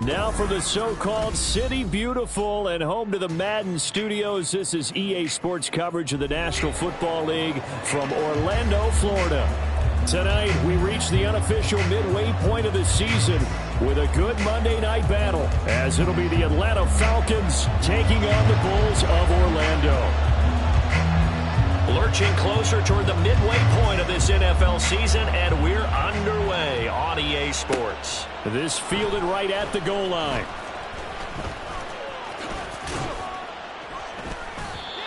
Now for the so-called City Beautiful and home to the Madden Studios. This is EA Sports coverage of the National Football League from Orlando, Florida. Tonight, we reach the unofficial midway point of the season with a good Monday night battle, as it'll be the Atlanta Falcons taking on the Bulls of Orlando. Lurching closer toward the midway point of this NFL season, and we're underway on EA Sports. This fielded right at the goal line.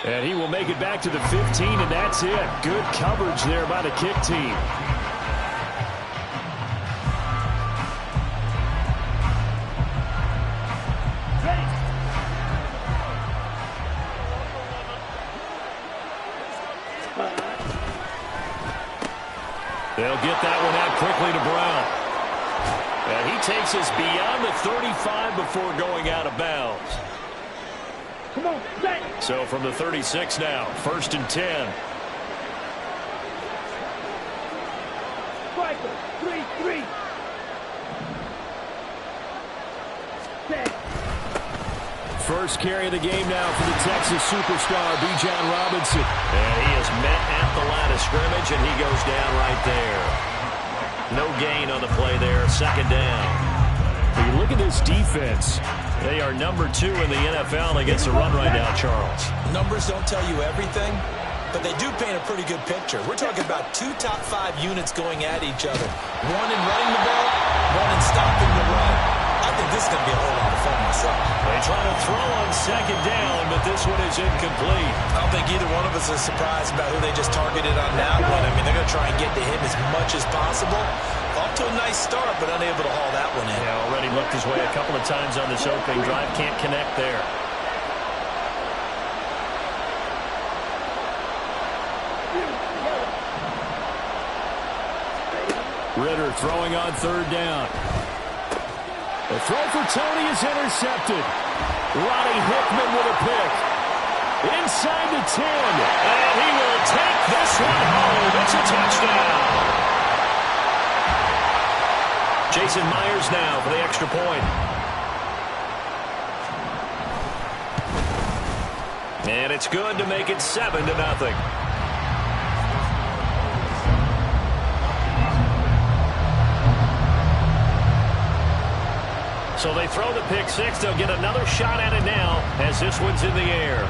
And he will make it back to the 15, and that's it. Good coverage there by the kick team. They'll get that one out quickly to Brown. And he takes us beyond the 35 before going out of bounds. Come on, set. So from the 36 now, 1st and 10. Striker, 3-3. Set. First carry of the game now for the Texas superstar, Bijan Robinson. And he is met at the line of scrimmage, and he goes down right there. No gain on the play there, 2nd down. When you look at this defense, they are number 2 in the NFL against the run right now, Charles. Numbers don't tell you everything, but they do paint a pretty good picture. We're talking about 2 top 5 units going at each other. One in running the ball, one in stopping the run. I think this is going to be a whole lot of fun myself. They try to throw on 2nd down, but this one is incomplete. I don't think either one of us is surprised about who they just targeted on that one. I mean, they're going to try and get to him as much as possible. Off to a nice start, but unable to haul that one in. Yeah, already looked his way a couple of times on this opening drive. Can't connect there. Ritter throwing on 3rd down. The throw for Tony is intercepted. Roddy Hickman with a pick. Inside the 10. And he will take this one home. It's a touchdown. Jason Myers now for the extra point. And it's good to make it 7-0. So they throw the pick 6. They'll get another shot at it now as this one's in the air.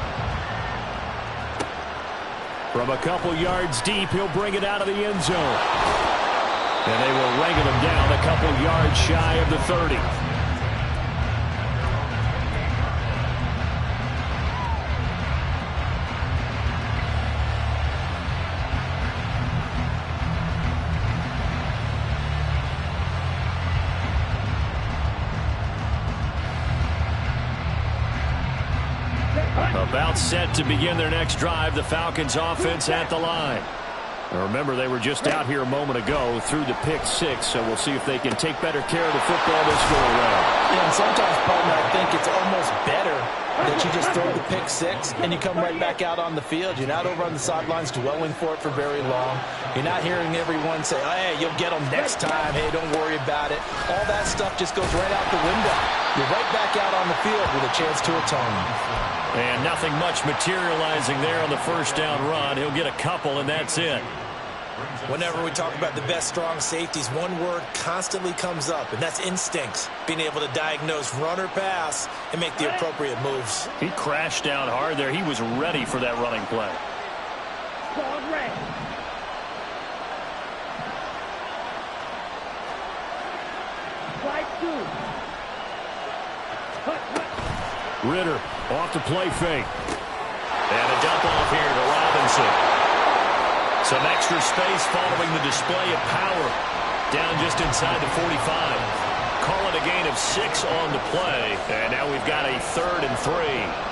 From a couple yards deep, he'll bring it out of the end zone. And they will wrangle him down a couple yards shy of the 30. About set to begin their next drive. The Falcons offense at the line. Now remember, they were just out here a moment ago through the pick 6, so we'll see if they can take better care of the football this go around. Yeah, and sometimes, partner, I think it's almost better that you just throw the pick 6 and you come right back out on the field. You're not over on the sidelines dwelling for it for very long. You're not hearing everyone say, oh, hey, you'll get them next time. Hey, don't worry about it. All that stuff just goes right out the window. You're right back out on the field with a chance to atone. And nothing much materializing there on the 1st down run. He'll get a couple, and that's it. Whenever we talk about the best strong safeties, one word constantly comes up, and that's instincts. Being able to diagnose run or pass and make the appropriate moves. He crashed down hard there. He was ready for that running play. Ritter off the play fake. And a dump off here to Robinson. Some extra space following the display of power. Down just inside the 45. Call it a gain of 6 on the play. And now we've got a 3rd and 3.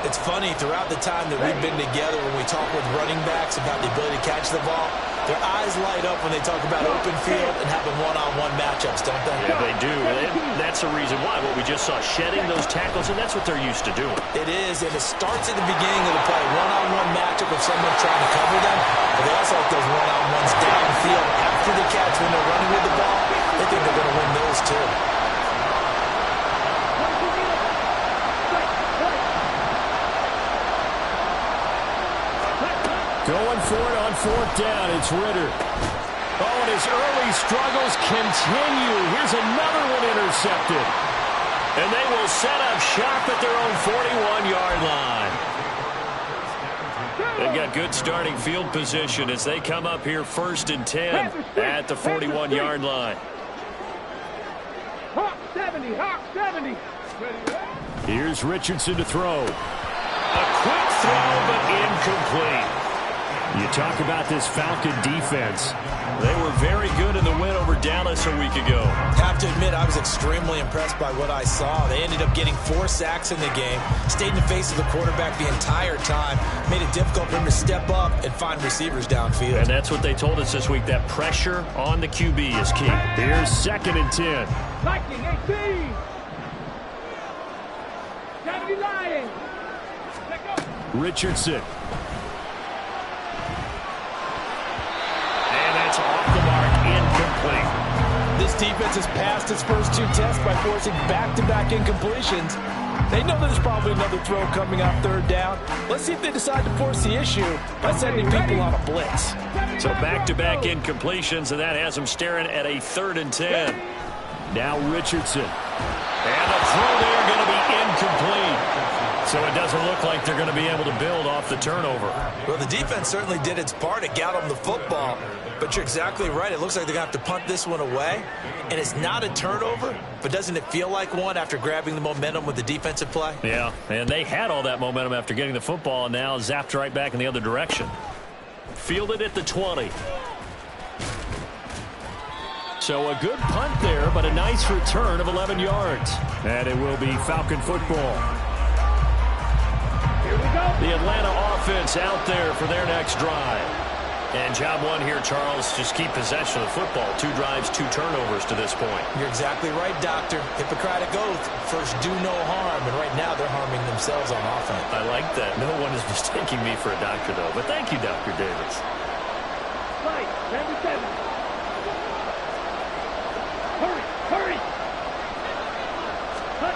It's funny, throughout the time that we've been together, when we talk with running backs about the ability to catch the ball, their eyes light up when they talk about open field and having one-on-one matchups, don't they? Yeah, they do. And that's the reason why. What we just saw, shedding those tackles, and that's what they're used to doing. It is, and it starts at the beginning of the play. One-on-one matchup with someone trying to cover them, but they also like those one-on-ones downfield after the catch when they're running with the ball. They think they're going to win those, too. Going for it on fourth down. It's Ritter. Oh, and his early struggles continue. Here's another one intercepted. And they will set up shop at their own 41-yard line. They've got good starting field position as they come up here 1st and 10 at the 41-yard line. Hawk 70, Hawk 70. Here's Richardson to throw. A quick throw, but incomplete. You talk about this Falcon defense. They were very good in the win over Dallas a week ago. Have to admit, I was extremely impressed by what I saw. They ended up getting 4 sacks in the game, stayed in the face of the quarterback the entire time, made it difficult for him to step up and find receivers downfield. And that's what they told us this week, that pressure on the QB is key. Here's 2nd and 10. Viking 18. Kennedy Lions. Richardson. And that's off the mark, incomplete. This defense has passed its first 2 tests by forcing back-to-back incompletions. They know there's probably another throw coming on 3rd down. Let's see if they decide to force the issue by sending people on a blitz. So back-to-back incompletions, and that has them staring at a 3rd and 10. Now Richardson. And the throw there going to be incomplete. So it doesn't look like they're going to be able to build off the turnover. Well, the defense certainly did its part to get them the football. But you're exactly right. It looks like they're going to have to punt this one away. And it's not a turnover, but doesn't it feel like one after grabbing the momentum with the defensive play? Yeah, and they had all that momentum after getting the football, and now zapped right back in the other direction. Fielded at the 20. So a good punt there, but a nice return of 11 yards. And it will be Falcon football. Here we go. The Atlanta offense out there for their next drive. And job one here, Charles, just keep possession of the football. 2 drives, 2 turnovers to this point. You're exactly right, Doctor. Hippocratic oath. First, do no harm. And right now, they're harming themselves on offense. I like that. No one is mistaking me for a doctor, though. But thank you, Dr. Davis. Right, 77. Hurry, hurry. Cut.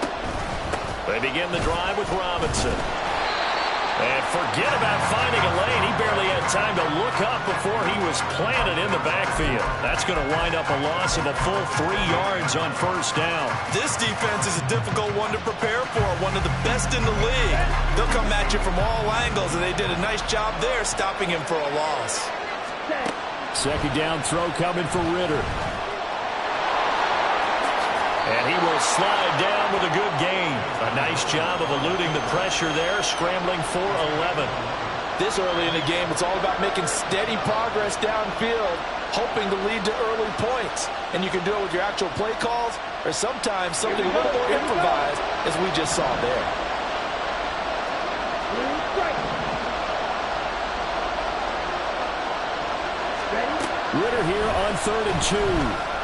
They begin the drive with Robinson. And forget about finding a lane. He barely had time to look up before he was planted in the backfield. That's going to wind up a loss of a full 3 yards on 1st down. This defense is a difficult one to prepare for, one of the best in the league. They'll come at you from all angles, and they did a nice job there stopping him for a loss. 2nd down throw coming for Ritter. And he will slide down with a good gain. A nice job of eluding the pressure there, scrambling for 11. This early in the game, it's all about making steady progress downfield, hoping to lead to early points. And you can do it with your actual play calls, or sometimes something a little more improvised, as we just saw there. Ritter here on 3rd and 2.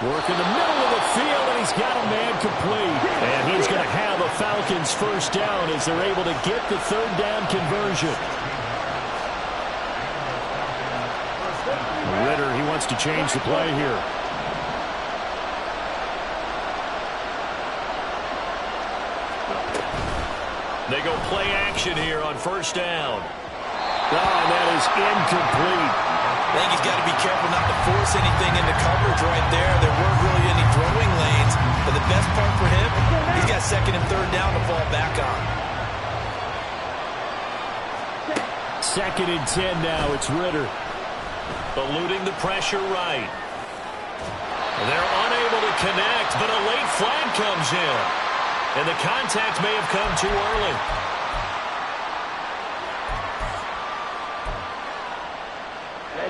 Work in the middle of the field, and he's got a man complete. And he's going to have a Falcons 1st down as they're able to get the 3rd down conversion. Ritter, he wants to change the play here. They go play action here on 1st down. Oh, and that is incomplete. I think he's got to be careful not to force anything into coverage right there. There weren't really any throwing lanes. But the best part for him, he's got 2nd and 3rd down to fall back on. 2nd and 10 now. It's Ritter. Eluding the pressure right. They're unable to connect, but a late flag comes in. And the contact may have come too early.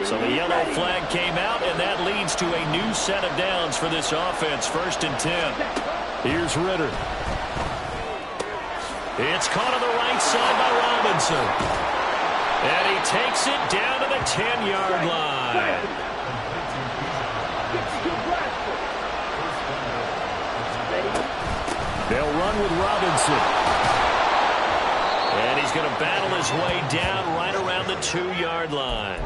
So the yellow flag came out, and that leads to a new set of downs for this offense. 1st and 10. Here's Ritter. It's caught on the right side by Robinson. And he takes it down to the 10-yard line. They'll run with Robinson. And he's going to battle his way down right around the 2-yard line.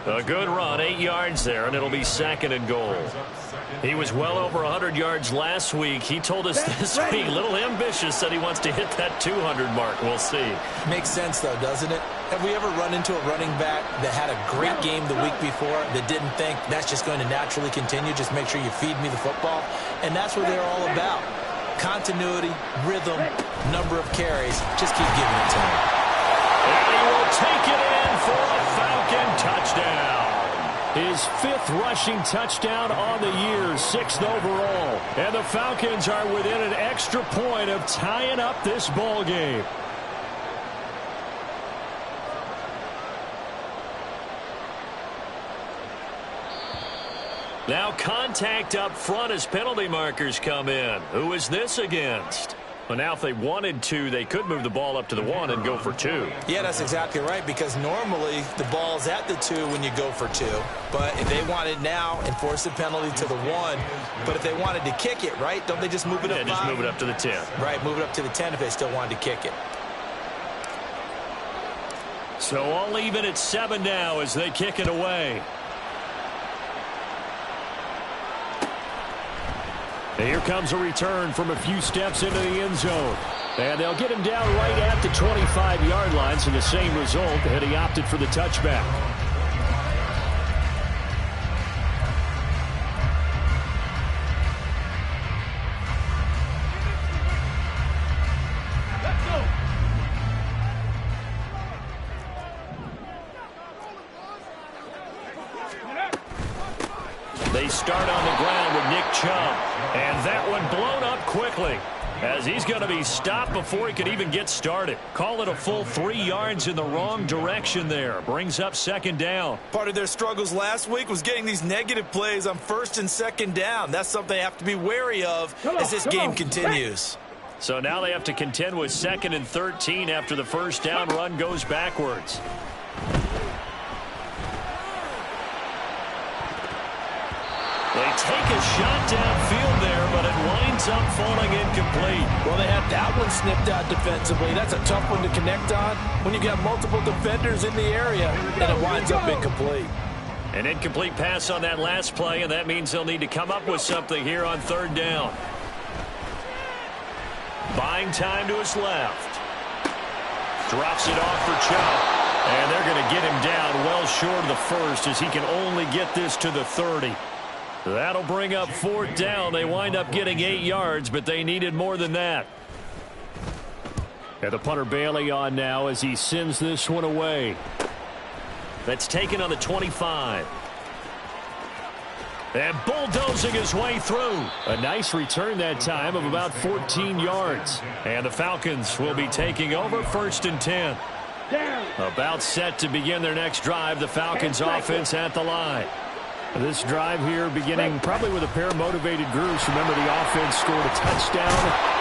A good run, 8 yards there, and it'll be 2nd and goal. He was well over 100 yards last week. He told us this week, a little ambitious, said he wants to hit that 200 mark. We'll see. Makes sense, though, doesn't it? Have we ever run into a running back that had a great game the week before that didn't think that's just going to naturally continue? Just make sure you feed me the football. And that's what they're all about. Continuity, rhythm, number of carries. Just keep giving it to him. And he will take it in for a Falcon touchdown. His 5th rushing touchdown on the year, 6th overall. And the Falcons are within an extra point of tying up this ball game. Now contact up front as penalty markers come in. Who is this against? Well, now if they wanted to, they could move the ball up to the 1 and go for 2. Yeah, that's exactly right, because normally the ball's at the 2 when you go for 2. But if they wanted now, enforce the penalty to the 1. But if they wanted to kick it, right, don't they just move it up 5? Just move it up to the 10. Right, move it up to the 10 if they still wanted to kick it. So all even at 7 now as they kick it away. Here comes a return from a few steps into the end zone. And they'll get him down right at the 25-yard line, so the same result, and he opted for the touchback. They start on the ground with Nick Chubb. And that one blown up quickly as he's going to be stopped before he could even get started. Call it a full 3 yards in the wrong direction there. Brings up 2nd down. Part of their struggles last week was getting these negative plays on 1st and 2nd down. That's something they have to be wary of as this game continues. So now they have to contend with 2nd and 13 after the 1st down run goes backwards. They take a shot downfield there, but it winds up falling incomplete. Well, they had that one snipped out defensively. That's a tough one to connect on when you got multiple defenders in the area, and it winds up incomplete. An incomplete pass on that last play, and that means they'll need to come up with something here on 3rd down. Buying time to his left. Drops it off for Chubb. And they're going to get him down well short of the 1st as he can only get this to the 30. That'll bring up 4th down. They wind up getting 8 yards, but they needed more than that. And the punter Bailey on now as he sends this one away. That's taken on the 25. And bulldozing his way through. A nice return that time of about 14 yards. And the Falcons will be taking over 1st and 10. About set to begin their next drive. The Falcons offense at the line. This drive here beginning probably with a pair of motivated groups. Remember, the offense scored a touchdown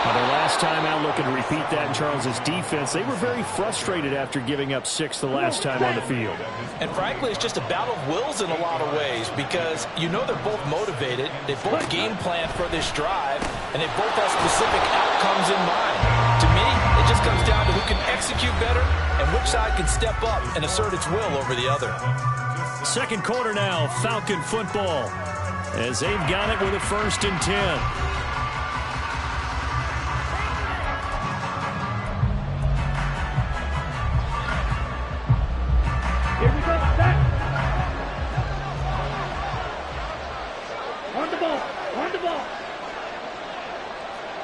on their last time out. Looking to repeat that in Charles's defense. They were very frustrated after giving up 6 the last time on the field. And frankly, it's just a battle of wills in a lot of ways because you know they're both motivated. They both game plan for this drive, and they both have specific outcomes in mind. To me, it just comes down to who can execute better and which side can step up and assert its will over the other. 2nd quarter now, Falcon football, as they've got it with a 1st and 10. Here we go, set. On the ball, on the ball.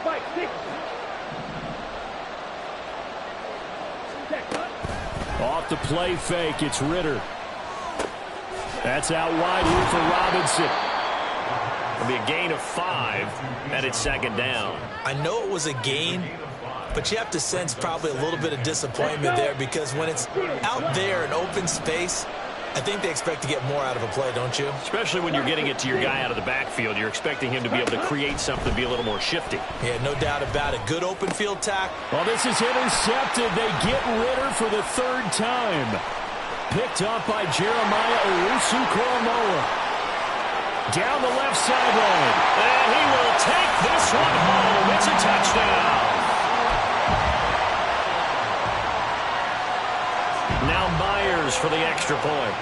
5, 6. Off the play fake, it's Ritter. That's out wide here for Robinson. It'll be a gain of 5, and it's 2nd down. I know it was a gain, but you have to sense probably a little bit of disappointment there because when it's out there in open space, I think they expect to get more out of a play, don't you? Especially when you're getting it to your guy out of the backfield. You're expecting him to be able to create something, be a little more shifty. Yeah, no doubt about it. Good open field tackle. Well, this is intercepted. They get Ritter for the 3rd time. Picked up by Jeremiah Owusu-Koramoah. Down the left sideline. And he will take this one home. It's a touchdown. Now Myers Myers for the extra point.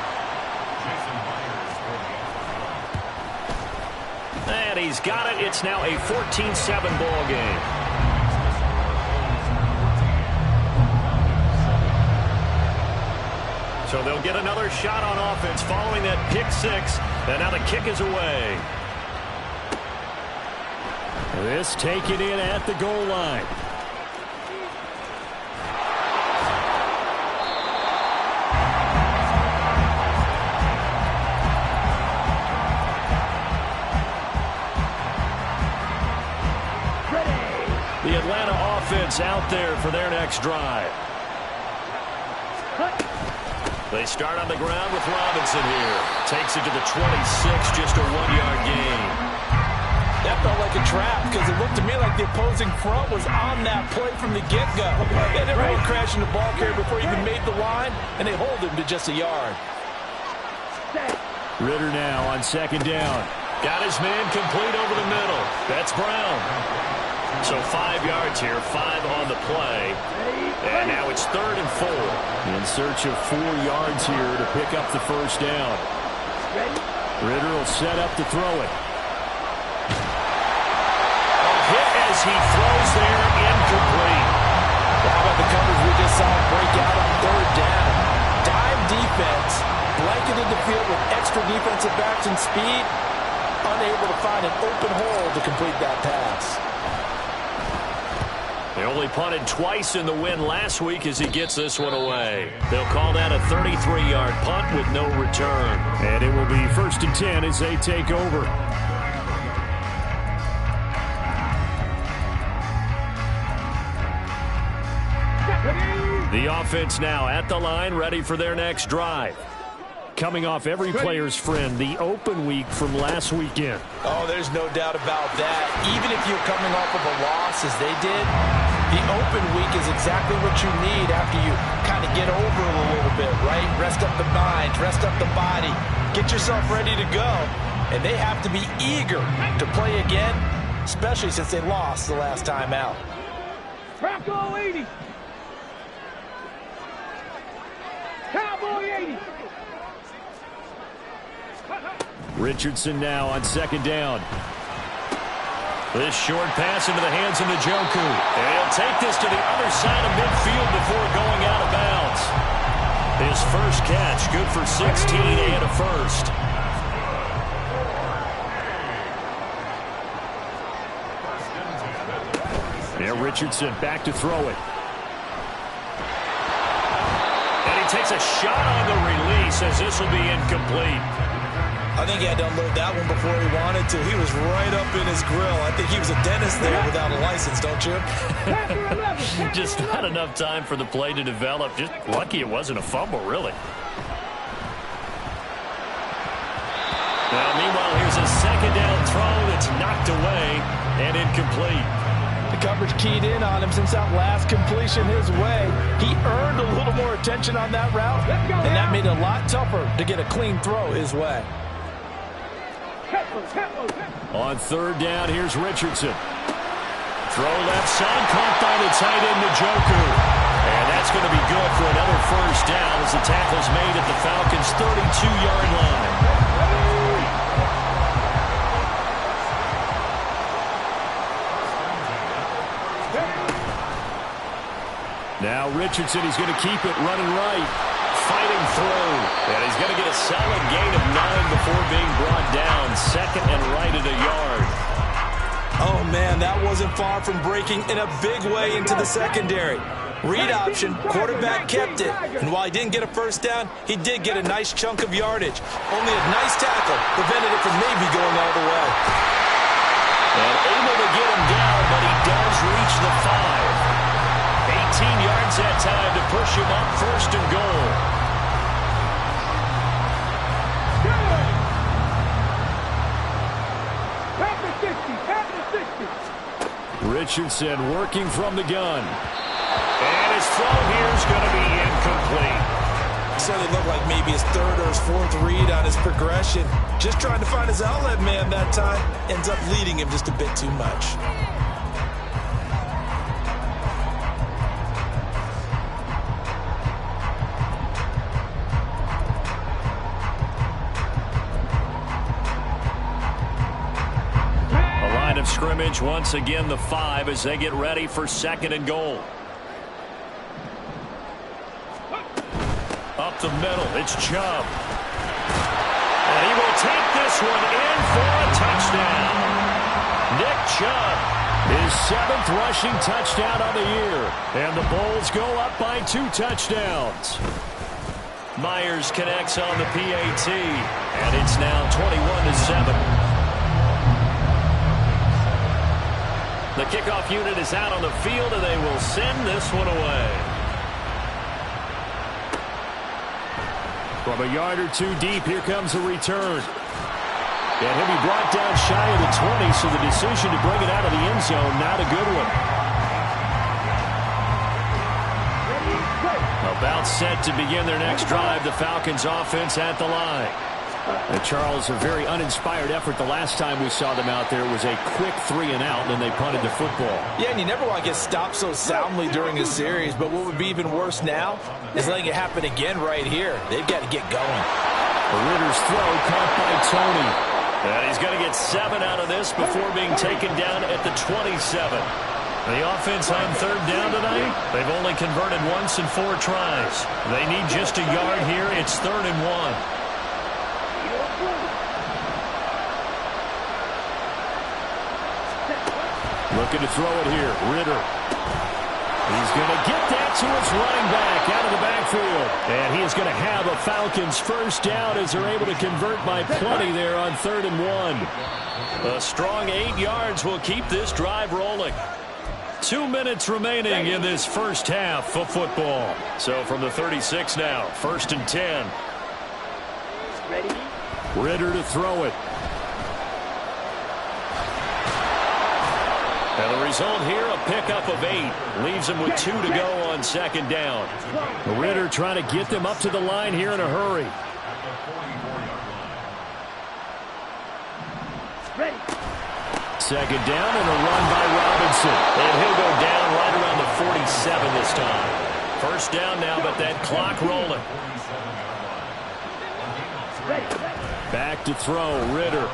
And he's got it. It's now a 14-7 ball game. So they'll get another shot on offense following that pick six. And now the kick is away. This taken in at the goal line. The Atlanta offense out there for their next drive. They start on the ground with Robinson here. Takes it to the 26, just a 1-yard gain. That felt like a trap because it looked to me like the opposing front was on that play from the get-go. They didn't really crash in the ball carrier before he even made the line, and they hold him to just a yard. Ritter now on second down. Got his man complete over the middle. That's Brown. So 5 yards here, 5 on the play. And now it's 3rd and 4. In search of 4 yards here to pick up the first down. Ritter will set up to throw it. A hit as he throws there, incomplete. How about the coverage we just saw break out on 3rd down? Dime defense, blanketed the field with extra defensive backs and speed. Unable to find an open hole to complete that pass. They only punted twice in the win last week as he gets this one away. They'll call that a 33-yard punt with no return. And it will be 1st and 10 as they take over. The offense now at the line, ready for their next drive. Coming off every player's friend, the open week from last weekend. Oh, there's no doubt about that. Even if you're coming off of a loss as they did, the open week is exactly what you need after you kind of get over it a little bit, right? Rest up the mind, rest up the body, get yourself ready to go. And they have to be eager to play again, especially since they lost the last time out. Cowboy 80. Cowboy 80. Richardson now on second down. This short pass into the hands of Njoku. And he'll take this to the other side of midfield before going out of bounds. His first catch, good for 16 and a first. Now Richardson back to throw it. And he takes a shot on the release as this will be incomplete. I think he had to unload that one before he wanted to. He was right up in his grill. I think he was a dentist there without a license, don't you? Just not enough time for the play to develop. Just lucky it wasn't a fumble, really. Now, meanwhile, here's a second down throw that's knocked away and incomplete. The coverage keyed in on him since that last completion his way. He earned a little more attention on that route, and that made it a lot tougher to get a clean throw his way. On third down, here's Richardson. Throw left side, caught by the tight end Njoku. And that's going to be good for another first down as the tackle's made at the Falcons' 32-yard line. Now Richardson, he's going to keep it running right. Fighting through. And he's going to get a solid gain of 9 before being brought down. Second and right at a yard. Oh, man, that wasn't far from breaking in a big way into the secondary. Read option, quarterback kept it. And while he didn't get a first down, he did get a nice chunk of yardage. Only a nice tackle prevented it from maybe going all the way. And able to get him down, but he does reach the 5. 18 yards that time to push him up 1st and goal. Richardson working from the gun. And his throw here is going to be incomplete. So it looked like maybe his 3rd or his 4th read on his progression. Just trying to find his outlet man that time. Ends up leading him just a bit too much. pitch once again, the 5, as they get ready for 2nd and goal. Up the middle, it's Chubb. And he will take this one in for a touchdown. Nick Chubb, his 7th rushing touchdown on the year. And the Bulls go up by 2 touchdowns. Myers connects on the PAT, and it's now 21-7. The kickoff unit is out on the field, and they will send this one away. From a yard or 2 deep, here comes a return. And he'll be brought down shy of the 20, so the decision to bring it out of the end zone, not a good one. About set to begin their next drive, the Falcons offense at the line. And Charles, a very uninspired effort the last time we saw them out there. It was a quick 3 and out, and then they punted the football. Yeah, and you never want to get stopped so soundly during a series, but what would be even worse now is letting it happen again right here. They've got to get going. Ritter's throw caught by Tony. And he's going to get 7 out of this before being taken down at the 27. The offense on 3rd down tonight, they've only converted once in 4 tries. They need just a yard here. It's 3rd and 1. Looking to throw it here. Ritter. He's going to get that to his running back out of the backfield. And he is going to have a Falcons first down as they're able to convert by plenty there on 3rd and 1. A strong 8 yards will keep this drive rolling. 2 minutes remaining in this first half of football. So from the 36 now, 1st and 10. Ritter to throw it. And the result here, a pickup of 8. Leaves them with 2 to go on 2nd down. Ritter trying to get them up to the line here in a hurry. Second down and a run by Robinson. And he'll go down right around the 47 this time. First down now, but that clock rolling. Back to throw, Ritter.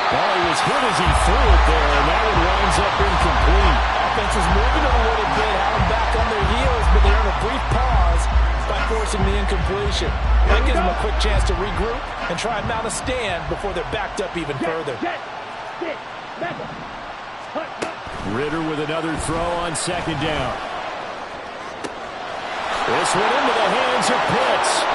Well, he was hit as he threw it there, and that one winds up incomplete. Offense was moving a little bit, had them back on their heels, but they're in a brief pause by forcing the incompletion. That gives them a quick chance to regroup and try and mount a stand before they're backed up even further. Ritter with another throw on 2nd down. This one into the hands of Pitts.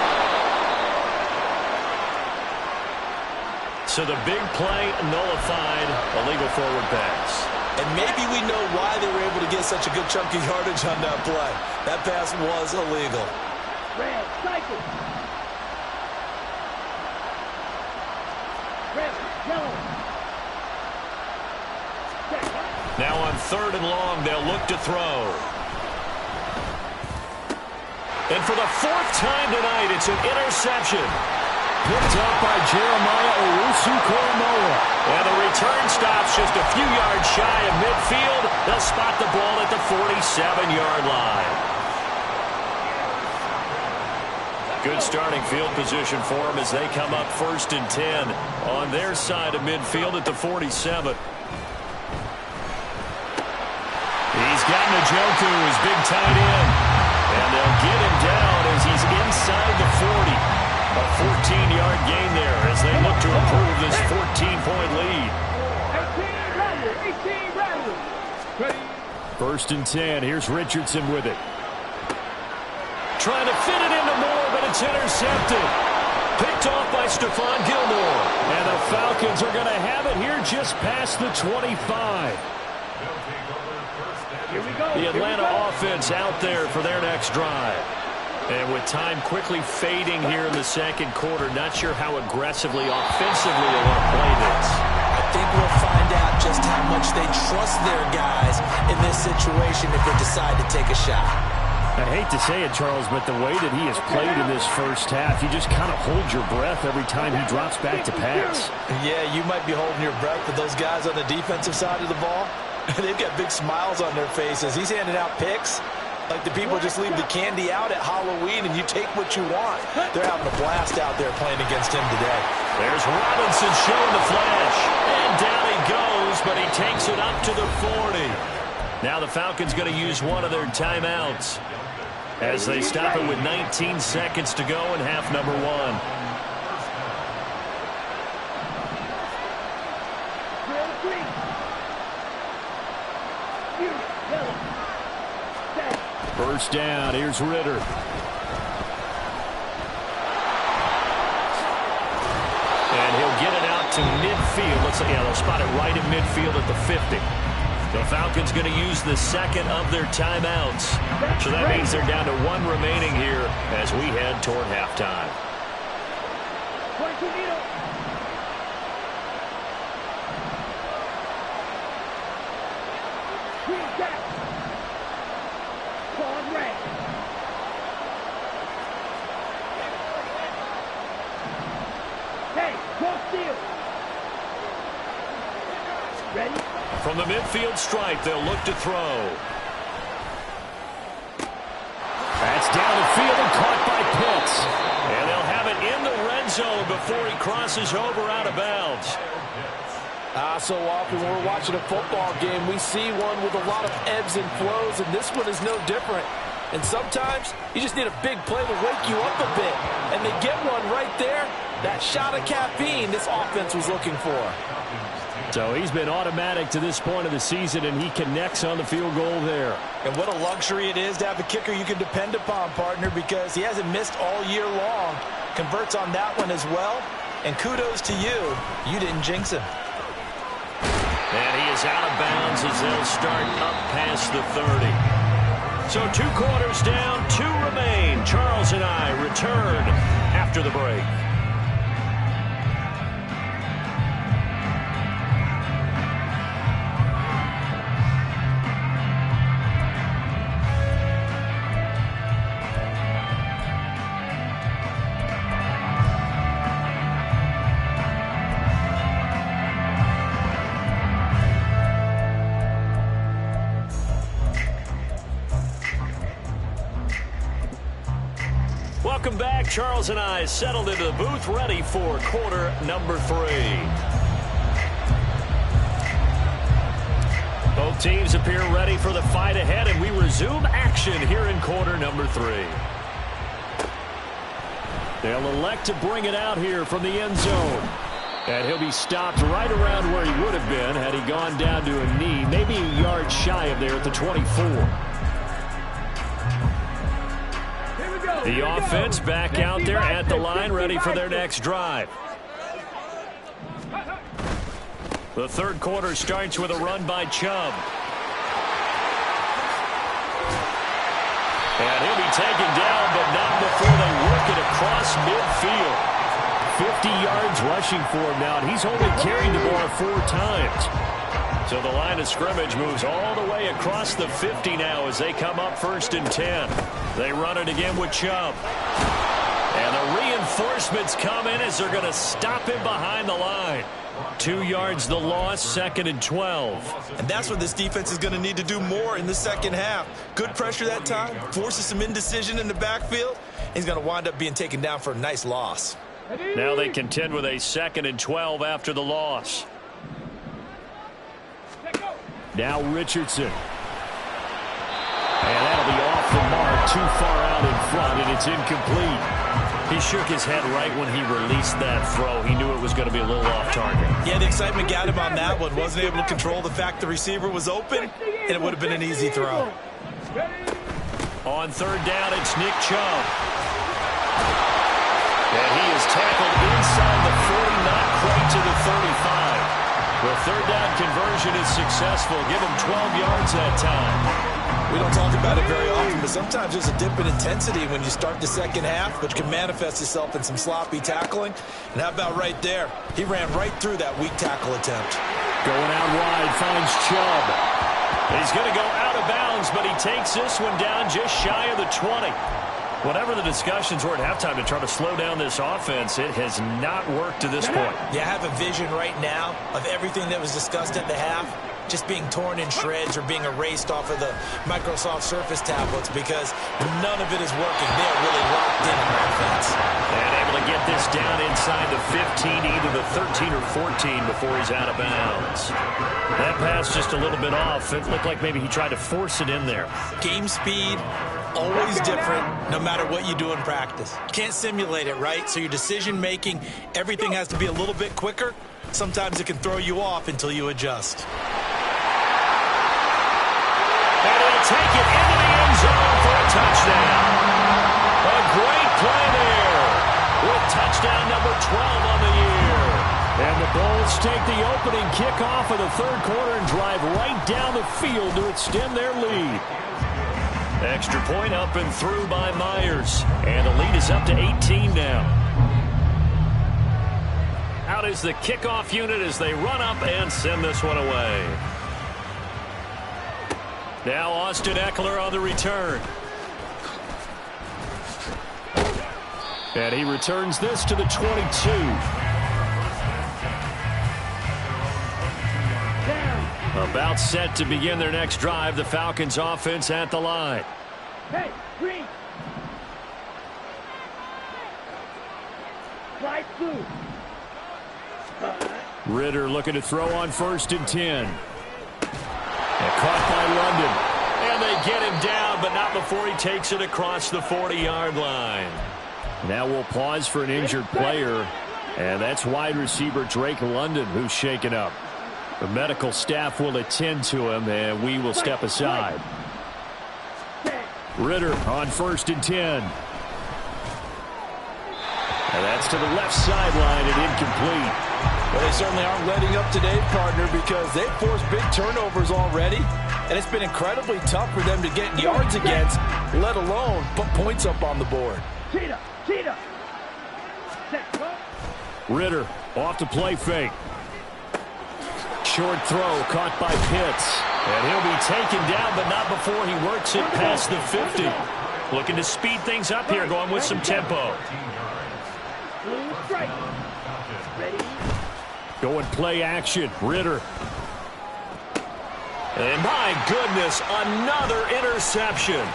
So the big play nullified, illegal forward pass. And maybe we know why they were able to get such a good chunk of yardage on that play. That pass was illegal. Red, cycle. Red, yellow. Now on 3rd and long, they'll look to throw. And for the 4th time tonight, it's an interception. Picked up by Jeremiah Owusu-Koramoah. And the return stops just a few yards shy of midfield. They'll spot the ball at the 47-yard line. Good starting field position for them as they come up 1st and 10 on their side of midfield at the 47. He's got Njoku, his big tight end. And they'll get him down as he's inside the 40. A 14-yard gain there as they look to improve this 14-point lead. 18 1st and 10. Here's Richardson with it. Trying to fit it into Moore, but it's intercepted. Picked off by Stephon Gilmore. And the Falcons are going to have it here just past the 25. The Atlanta offense out there for their next drive. And with time quickly fading here in the 2nd quarter, not sure how aggressively, offensively they want to play this. I think we'll find out just how much they trust their guys in this situation if they decide to take a shot. I hate to say it, Charles, but the way that he has played in this first half, you just kind of hold your breath every time he drops back to pass. Yeah, you might be holding your breath, but those guys on the defensive side of the ball, they've got big smiles on their faces. He's handing out picks. Like the people just leave the candy out at Halloween and you take what you want. They're having a blast out there playing against him today. There's Robinson showing the flash. And down he goes, but he takes it up to the 40. Now the Falcons going to use one of their timeouts as they stop it with 19 seconds to go in half number 1. First down, here's Ritter. And he'll get it out to midfield. Looks like, yeah, they'll spot it right at midfield at the 50. The Falcons going to use the second of their timeouts. So that means they're down to 1 remaining here as we head toward halftime. From the midfield stripe, they'll look to throw. That's down the field and caught by Pitts. And they'll have it in the red zone before he crosses over out of bounds. So often when we're watching a football game, we see one with a lot of ebbs and flows, and this one is no different. And sometimes you just need a big play to wake you up a bit. And they get one right there. That shot of caffeine this offense was looking for. So he's been automatic to this point of the season, and he connects on the field goal there. And what a luxury it is to have a kicker you can depend upon, partner, because he hasn't missed all year long. Converts on that one as well. And kudos to you. You didn't jinx him. And he is out of bounds as they'll start up past the 30. So 2 quarters down, 2 remain. Charles and I return after the break. Welcome back. Charles and I settled into the booth, ready for quarter number 3. Both teams appear ready for the fight ahead, and we resume action here in quarter number 3. They'll elect to bring it out here from the end zone. And he'll be stopped right around where he would have been had he gone down to a knee, maybe a yard shy of there at the 24. The offense back out there at the line, ready for their next drive. The third quarter starts with a run by Chubb. And he'll be taken down, but not before they work it across midfield. 50 yards rushing for him now, and he's only carried the ball 4 times. So the line of scrimmage moves all the way across the 50 now as they come up 1st and 10. They run it again with Chubb. And the reinforcements come in as they're going to stop him behind the line. 2 yards the loss, 2nd and 12. And that's what this defense is going to need to do more in the second half. Good pressure that time, forces some indecision in the backfield. He's going to wind up being taken down for a nice loss. Now they contend with a 2nd and 12 after the loss. Now Richardson. And that'll be off the mark, too far out in front, and it's incomplete. He shook his head right when he released that throw. He knew it was going to be a little off target. Yeah, the excitement got him on that one. Wasn't able to control the fact the receiver was open, and it would have been an easy throw. On 3rd down, it's Nick Chubb. And he is tackled inside the 40, not quite to the 35. The 3rd down conversion is successful. Give him 12 yards that time. We don't talk about it very often, but sometimes there's a dip in intensity when you start the second half, which can manifest itself in some sloppy tackling. And how about right there? He ran right through that weak tackle attempt. Going out wide, finds Chubb. He's going to go out of bounds, but he takes this one down just shy of the 20. Whatever the discussions were at halftime to try to slow down this offense, it has not worked to this point. Yeah, I have a vision right now of everything that was discussed at the half. just being torn in shreds or being erased off of the Microsoft Surface tablets because none of it is working. They are really locked in on offense. And able to get this down inside the 15, either the 13 or 14 before he's out of bounds. That pass just a little bit off. It looked like maybe he tried to force it in there. Game speed, always different no matter what you do in practice. You can't simulate it, right? So your decision making, everything has to be a little bit quicker. Sometimes it can throw you off until you adjust. And he'll take it into the end zone for a touchdown. A great play there with touchdown number 12 on the year. And the Bulls take the opening kickoff of the third quarter and drive right down the field to extend their lead. Extra point up and through by Myers. And the lead is up to 18 now. Out is the kickoff unit as they run up and send this one away. Now Austin Eckler on the return. And he returns this to the 22. About set to begin their next drive. The Falcons offense at the line. Hey, green. Slide through. Ritter looking to throw on 1st and 10. And caught by London. And they get him down, but not before he takes it across the 40-yard line. Now we'll pause for an injured player. And that's wide receiver Drake London who's shaken up. The medical staff will attend to him, and we will step aside. Ritter on 1st and 10. And that's to the left sideline and incomplete. Well, they certainly aren't letting up today, partner, because they've forced big turnovers already, and it's been incredibly tough for them to get yards against, let alone put points up on the board. Cheetah, cheetah. Ritter off to play fake. Short throw caught by Pitts. And he'll be taken down, but not before he works it past the 50. Looking to speed things up here, going with some tempo. Going play action. Ritter. And my goodness, another interception.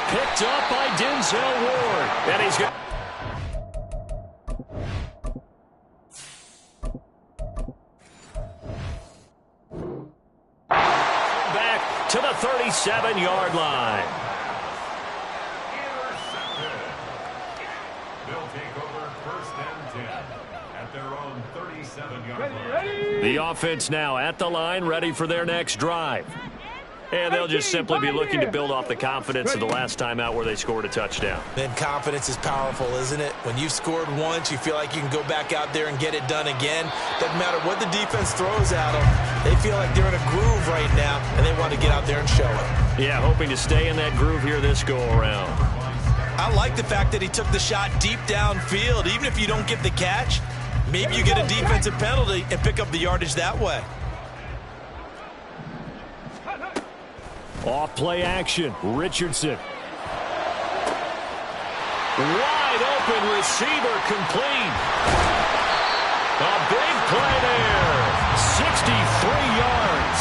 Picked up by Denzel Ward. And he's got... back to the 37-yard line. They'll take over 1st and 10 at their own 37-yard line. The offense now at the line, ready for their next drive. And they'll just simply be looking to build off the confidence of the last time out where they scored a touchdown. Then confidence is powerful, isn't it? When you've scored once, you feel like you can go back out there and get it done again. Doesn't matter what the defense throws at them. They feel like they're in a groove right now, and they want to get out there and show it. Yeah, hoping to stay in that groove here this go-around. I like the fact that he took the shot deep downfield. Even if you don't get the catch, maybe you get a defensive penalty and pick up the yardage that way. Off play action. Richardson. Wide open receiver complete. A big play there. 63 yards.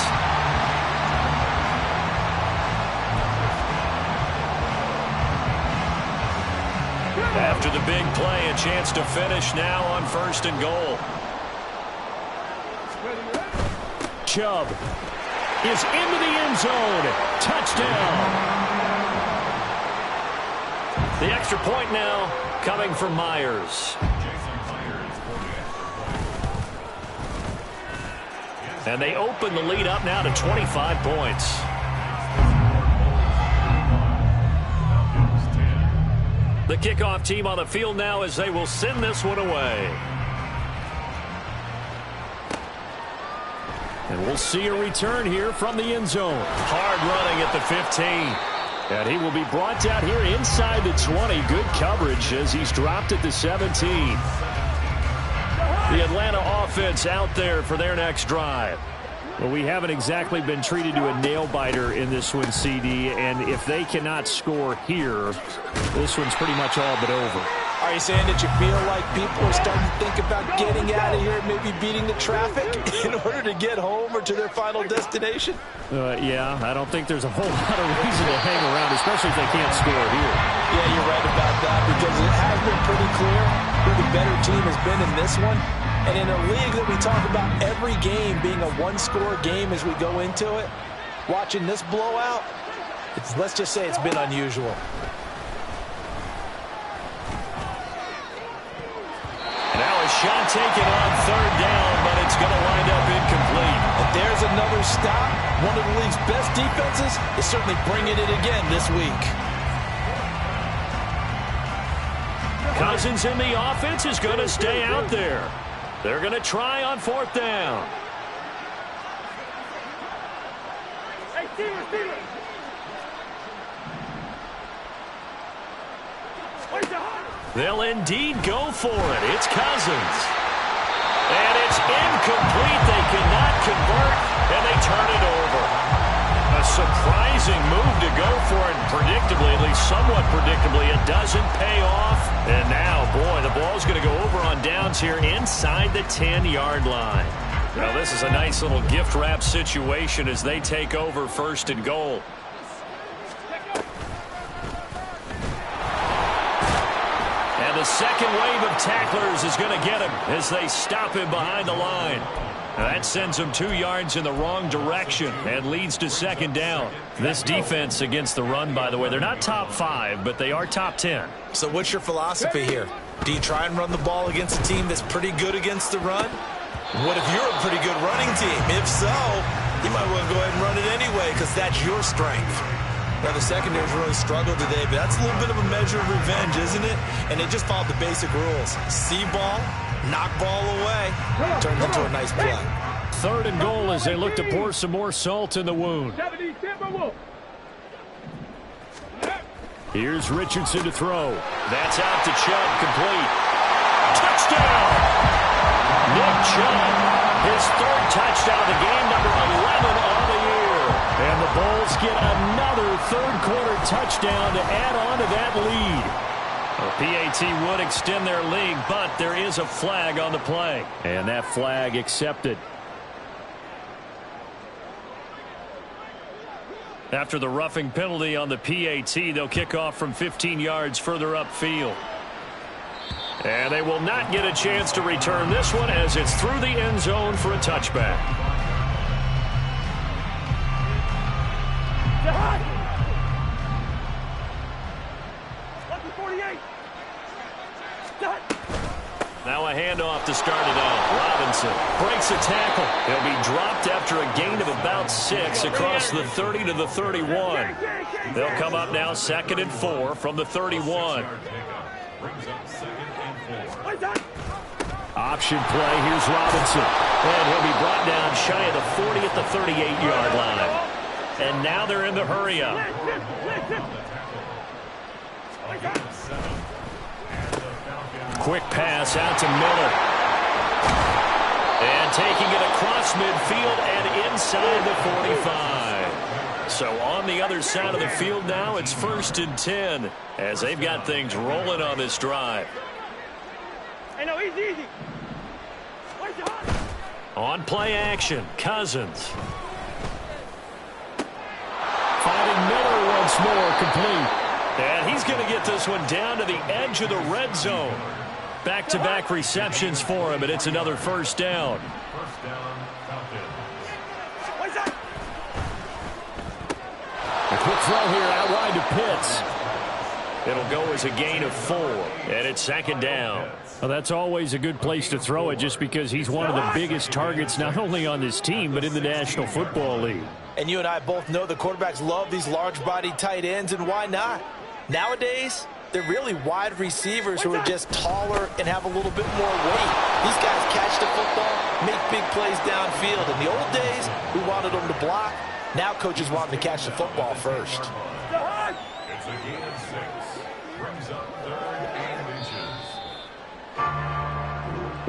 After the big play, a chance to finish now on 1st and goal. Chubb is into the end zone. Touchdown. The extra point now coming from Myers. And they open the lead up now to 25 points. The kickoff team on the field now as they will send this one away. And we'll see a return here from the end zone. Hard running at the 15. And he will be brought down here inside the 20. Good coverage as he's dropped at the 17. The Atlanta offense out there for their next drive. Well, we haven't exactly been treated to a nail-biter in this one, CD. And if they cannot score here, this one's pretty much all but over. Are you saying that you feel like people are starting to think about getting out of here, maybe beating the traffic in order to get home or to their final destination? Yeah, I don't think there's a whole lot of reason to hang around, especially if they can't score here. Yeah, you're right about that, because it has been pretty clear who the better team has been in this one. And in a league that we talk about every game being a one-score game as we go into it, watching this blowout, let's just say it's been unusual. Now a shot taken on third down, but it's going to wind up incomplete. And there's another stop. One of the league's best defenses is certainly bringing it again this week. Cousins in the offense is going to stay out there. They're going to try on fourth down. Hey, Steelers! They'll indeed go for it. It's Cousins. And it's incomplete. They cannot convert, and they turn it over. A surprising move to go for it. Predictably, at least somewhat predictably, it doesn't pay off. And now, boy, the ball's going to go over on downs here inside the 10-yard line. Now, this is a nice little gift wrap situation as they take over first and goal. The second wave of tacklers is going to get him as they stop him behind the line. Now that sends him 2 yards in the wrong direction and leads to second down. This defense against the run, by the way, they're not top 5, but they are top 10. So what's your philosophy here? Do you try and run the ball against a team that's pretty good against the run? What if you're a pretty good running team? If so, you might want to go ahead and run it anyway because that's your strength. Now, the secondary's really struggled today, but that's a little bit of a measure of revenge, isn't it? And they just followed the basic rules. See ball, knock ball away, turns into a nice play. Third and goal as they look to pour some more salt in the wound. Here's Richardson to throw. That's out to Chubb, complete. Touchdown! Nick Chubb, his third touchdown of the game, number 11 on the year. And the Bulls get another third-quarter touchdown to add on to that lead. The PAT would extend their lead, but there is a flag on the play. And that flag accepted. After the roughing penalty on the PAT, they'll kick off from 15 yards further upfield. And they will not get a chance to return this one as it's through the end zone for a touchback. Now a handoff to start it out. Robinson breaks a tackle. He'll be dropped after a gain of about 6 across the 30 to the 31. They'll come up now 2nd and 4 from the 31. Option play. Here's Robinson. And he'll be brought down shy of the 40 at the 38-yard line. And now they're in the hurry-up. Quick pass out to Miller. And taking it across midfield and inside the 45. So on the other side of the field now, it's 1st and 10 as they've got things rolling on this drive. On play action, Cousins. Finding Miller once more, complete. And he's going to get this one down to the edge of the red zone. Back-to-back receptions for him, and it's another first down. First down, Falcons. A quick throw here out wide to Pitts. It'll go as a gain of 4, and it's 2nd down. Well, that's always a good place to throw it just because he's one of the biggest targets not only on this team but in the National Football League. And you and I both know the quarterbacks love these large-bodied tight ends, and why not? Nowadays, they're really wide receivers who are just taller and have a little bit more weight. These guys catch the football, make big plays downfield. In the old days, we wanted them to block. Now coaches want them to catch the football first. It's a gain of 6. Brings up 3rd and inches.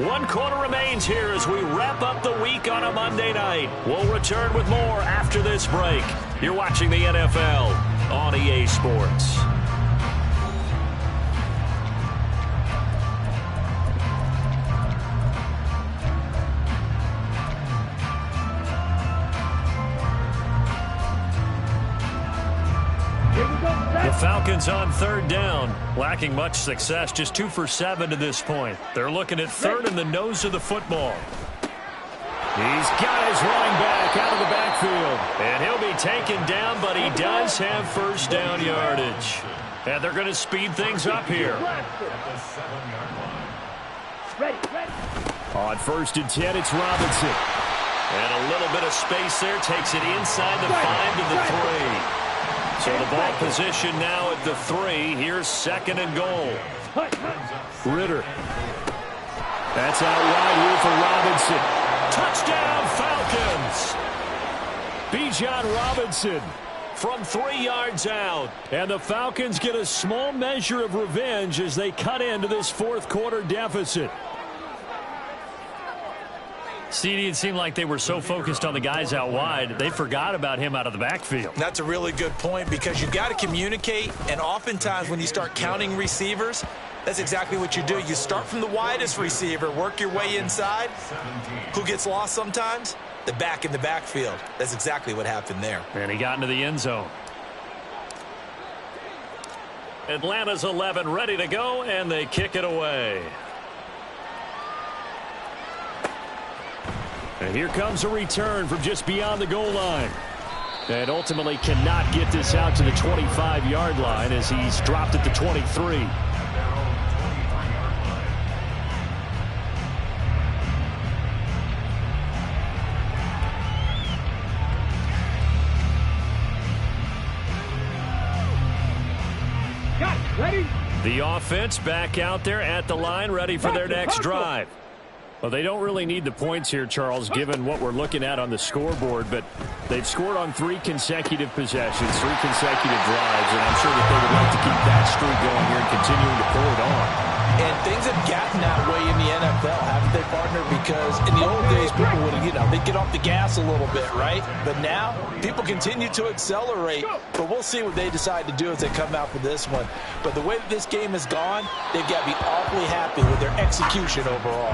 1 quarter remains here as we wrap up the week on a Monday night. We'll return with more after this break. You're watching the NFL on EA Sports. The Falcons on third down, lacking much success, just 2 for 7 to this point. They're looking at third in the nose of the football. He's got his running back out of the backfield, and he'll be taken down, but he does have first down yardage. And they're going to speed things up here. On 1st and 10, it's Robinson. And a little bit of space there, takes it inside the 5 to the 3. So the ball position now at the 3. Here's 2nd and goal. Ritter. That's out wide here for Robinson. Touchdown, Falcons! Bijan Robinson from 3 yards out. And the Falcons get a small measure of revenge as they cut into this 4th quarter deficit. CD, it seemed like they were so focused on the guys out wide, they forgot about him out of the backfield. That's a really good point because you've got to communicate, and oftentimes when you start counting receivers, that's exactly what you do. You start from the widest receiver, work your way inside. Who gets lost sometimes? The back in the backfield. That's exactly what happened there. And he got into the end zone. Atlanta's 11 ready to go, and they kick it away. And here comes a return from just beyond the goal line. And ultimately cannot get this out to the 25-yard line as he's dropped at the 23. Ready? The offense back out there at the line, ready for their next drive. Well, they don't really need the points here, Charles, given what we're looking at on the scoreboard, but they've scored on 3 consecutive possessions, 3 consecutive drives, and I'm sure that they would like to keep that streak going here and continuing to pour it on. And things have gotten that way in the NFL, haven't they, partner? Because in the old days, people would, they'd get off the gas a little bit, right? But now, people continue to accelerate, but we'll see what they decide to do as they come out for this one. But the way that this game has gone, they've got to be awfully happy with their execution overall.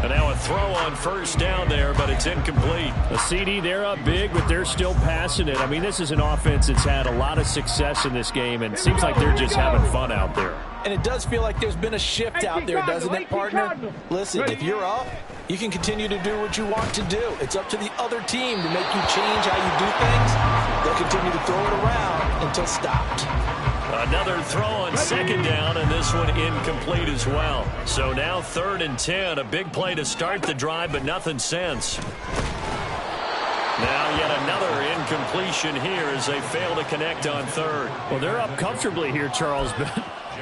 And now a throw on 1st down there, but it's incomplete. A CD, they're up big, but they're still passing it. I mean, this is an offense that's had a lot of success in this game, and it seems like they're just having fun out there. And it does feel like there's been a shift out there, doesn't it, partner? Listen, if you're up, you can continue to do what you want to do. It's up to the other team to make you change how you do things. They'll continue to throw it around until stopped. Another throw on 2nd down, and this one incomplete as well. So now 3rd and 10, a big play to start the drive, but nothing since. Now yet another incompletion here as they fail to connect on 3rd. Well, they're up comfortably here, Charles, but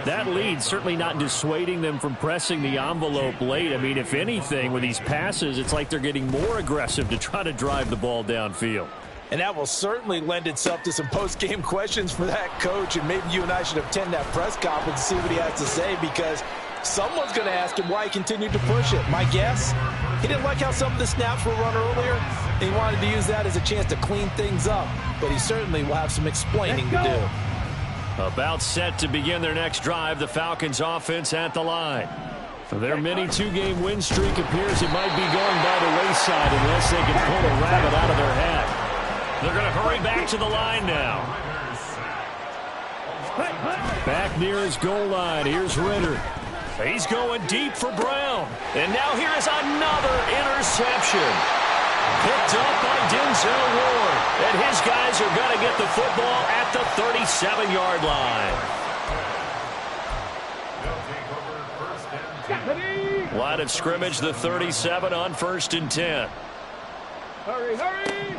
that lead certainly not dissuading them from pressing the envelope late. I mean, if anything, with these passes, it's like they're getting more aggressive to try to drive the ball downfield. And that will certainly lend itself to some post-game questions for that coach, and maybe you and I should attend that press conference and see what he has to say, because someone's going to ask him why he continued to push it. My guess, he didn't like how some of the snaps were run earlier. He wanted to use that as a chance to clean things up, but he certainly will have some explaining to do. About set to begin their next drive, the Falcons offense at the line. Their mini 2-game win streak appears it might be going by the wayside unless they can pull a rabbit out of their hat. They're going to hurry back to the line now. Back near his goal line. Here's Ritter. He's going deep for Brown. And now here is another interception. Picked up by Denzel Ward. And his guys are going to get the football at the 37-yard line. Line of scrimmage, the 37 on 1st and 10. Hurry, hurry!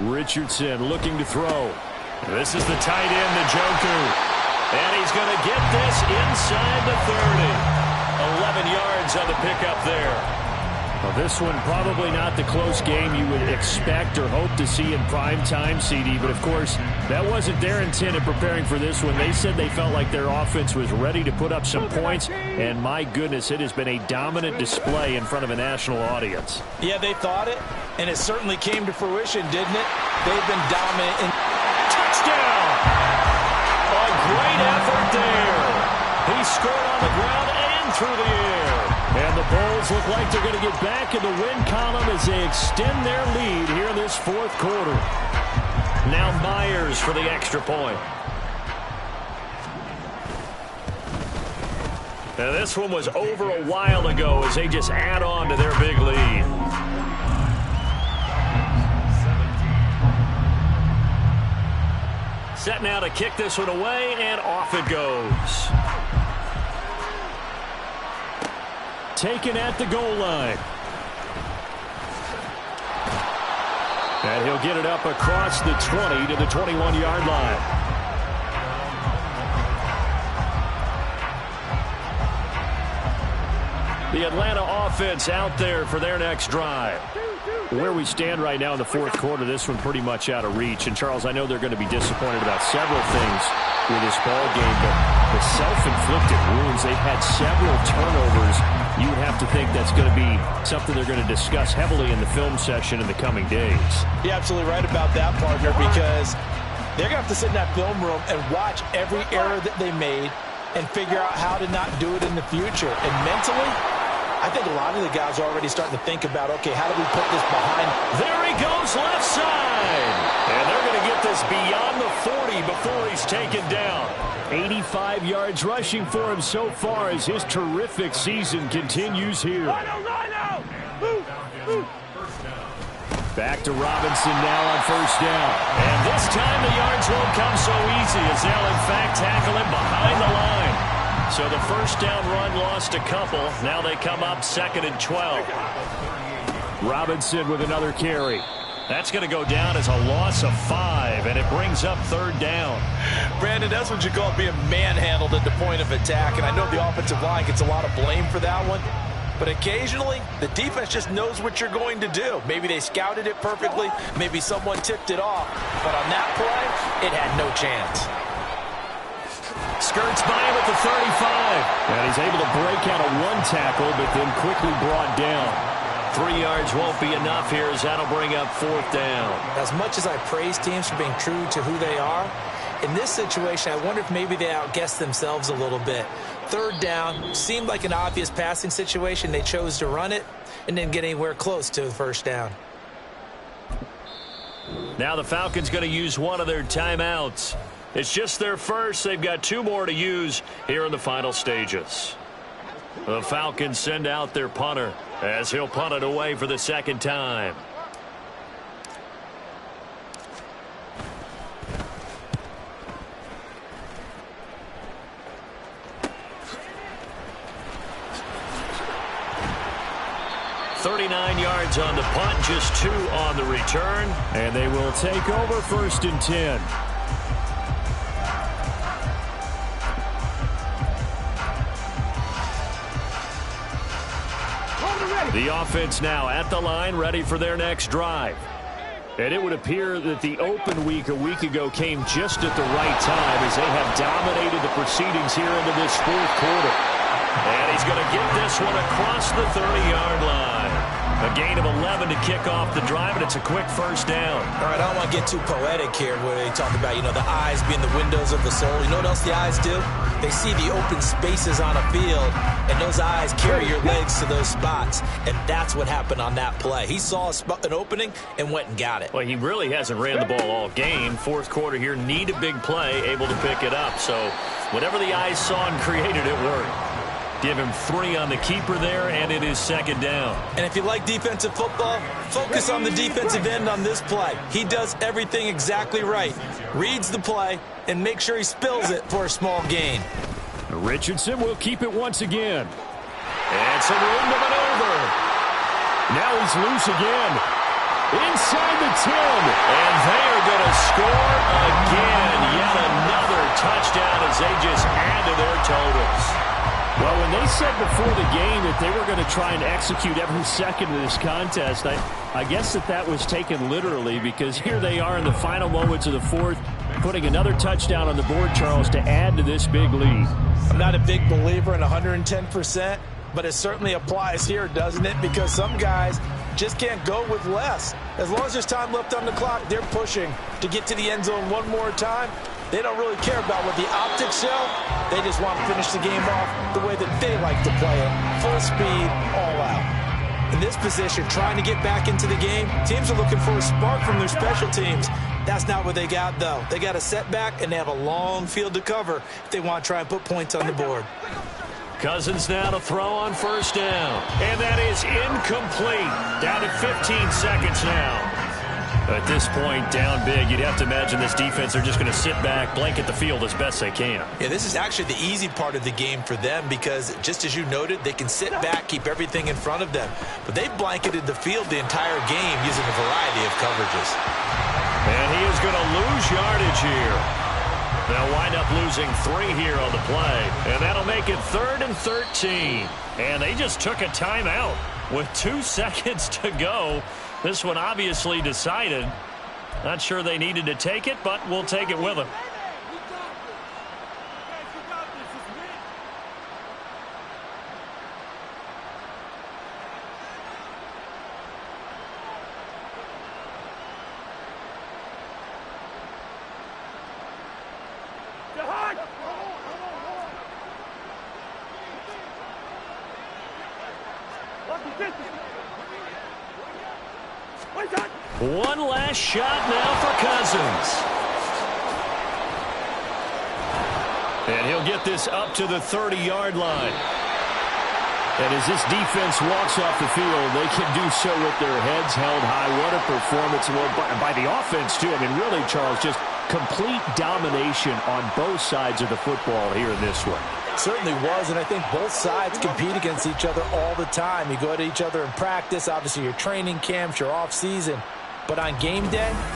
Richardson looking to throw. This is the tight end, Njoku. And he's going to get this inside the 30. 11 yards on the pickup there. Well, this one probably not the close game you would expect or hope to see in prime time, CD. But, of course, that wasn't their intent in preparing for this one. They said they felt like their offense was ready to put up some points. And, my goodness, it has been a dominant display in front of a national audience. Yeah, they thought it, and it certainly came to fruition, didn't it? They've been dominant. Touchdown! A great effort there. He scored on the ground and through the air. And the Bulls look like they're going to get back in the win column as they extend their lead here in this 4th quarter. Now Myers for the extra point. Now, this one was over a while ago as they just add on to their big lead. Set now to kick this one away, and off it goes. Taken at the goal line. And he'll get it up across the 20 to the 21-yard line. The Atlanta offense out there for their next drive. Where we stand right now in the fourth quarter, this one pretty much out of reach. And, Charles, I know they're going to be disappointed about several things with this ball game, but the self-inflicted wounds, they've had several turnovers. You would have to think that's going to be something they're going to discuss heavily in the film session in the coming days. You're absolutely right about that, partner, because they're going to have to sit in that film room and watch every error that they made and figure out how to not do it in the future. And mentally, I think a lot of the guys are already starting to think about, okay, how do we put this behind? There he goes, left side. And they're going to get this beyond the 40 before he's taken down. 85 yards rushing for him so far as his terrific season continues here. Back to Robinson now on first down. And this time the yards won't come so easy as they'll in fact tackle him behind the line. So the first down run lost a couple. Now they come up 2nd and 12. Robinson with another carry. That's going to go down as a loss of 5, and it brings up 3rd down. Brandon, that's what you call being manhandled at the point of attack, and I know the offensive line gets a lot of blame for that one, but occasionally the defense just knows what you're going to do. Maybe they scouted it perfectly, maybe someone tipped it off, but on that play, it had no chance. Skirts by him at the 35. And he's able to break out of one tackle, but then quickly brought down. 3 yards won't be enough here as that'll bring up 4th down. As much as I praise teams for being true to who they are, in this situation, I wonder if maybe they outguessed themselves a little bit. 3rd down seemed like an obvious passing situation. They chose to run it and didn't get anywhere close to the 1st down. Now the Falcons going to use one of their timeouts. It's just their first. They've got 2 more to use here in the final stages. The Falcons send out their punter as he'll punt it away for the 2nd time. .39 yards on the punt, just 2 on the return. And they will take over 1st and 10. The offense now at the line, ready for their next drive. And it would appear that the open week a week ago came just at the right time as they have dominated the proceedings here into this 4th quarter. And he's going to get this one across the 30-yard line. A gain of 11 to kick off the drive, and it's a quick 1st down. All right, I don't want to get too poetic here where they talk about, you know, the eyes being the windows of the soul. You know what else the eyes do? They see the open spaces on a field, and those eyes carry your legs to those spots. And that's what happened on that play. He saw an opening and went and got it. Well, he really hasn't ran the ball all game. 4th quarter here, need a big play, able to pick it up. So whatever the eyes saw and created, it worked. Give him 3 on the keeper there, and it is 2nd down. And if you like defensive football, focus on the defensive end on this play. He does everything exactly right. Reads the play and make sure he spills it for a small gain. Richardson will keep it once again. And some room to maneuver. Now he's loose again. Inside the 10. And they are going to score again. Yet another touchdown as they just add to their totals. Well, when they said before the game that they were going to try and execute every second of this contest, I guess that was taken literally, because here they are in the final moments of the 4th, putting another touchdown on the board, Charles, to add to this big lead. I'm not a big believer in 110%, but it certainly applies here, doesn't it? Because some guys just can't go with less. As long as there's time left on the clock, they're pushing to get to the end zone one more time. They don't really care about what the optics show. They just want to finish the game off the way that they like to play it. Full speed, all out. In this position, trying to get back into the game, teams are looking for a spark from their special teams. That's not what they got, though. They got a setback, and they have a long field to cover if they want to try and put points on the board. Cousins now to throw on first down. And that is incomplete. Down to 15 seconds now. At this point, down big, you'd have to imagine this defense, they're just going to sit back, blanket the field as best they can. Yeah, this is actually the easy part of the game for them because, just as you noted, they can sit back, keep everything in front of them. But they've blanketed the field the entire game using a variety of coverages. And he is going to lose yardage here. They'll wind up losing 3 here on the play. And that'll make it 3rd and 13. And they just took a timeout with 2 seconds to go. This one obviously decided. Not sure they needed to take it, but we'll take it with them. One last shot now for Cousins. And he'll get this up to the 30-yard line. And as this defense walks off the field, they can do so with their heads held high. What a performance by the offense, too. I mean, really, Charles, just complete domination on both sides of the football here in this one. Certainly was, and I think both sides compete against each other all the time. You go at each other in practice, obviously your training camps, your off season, but on game day,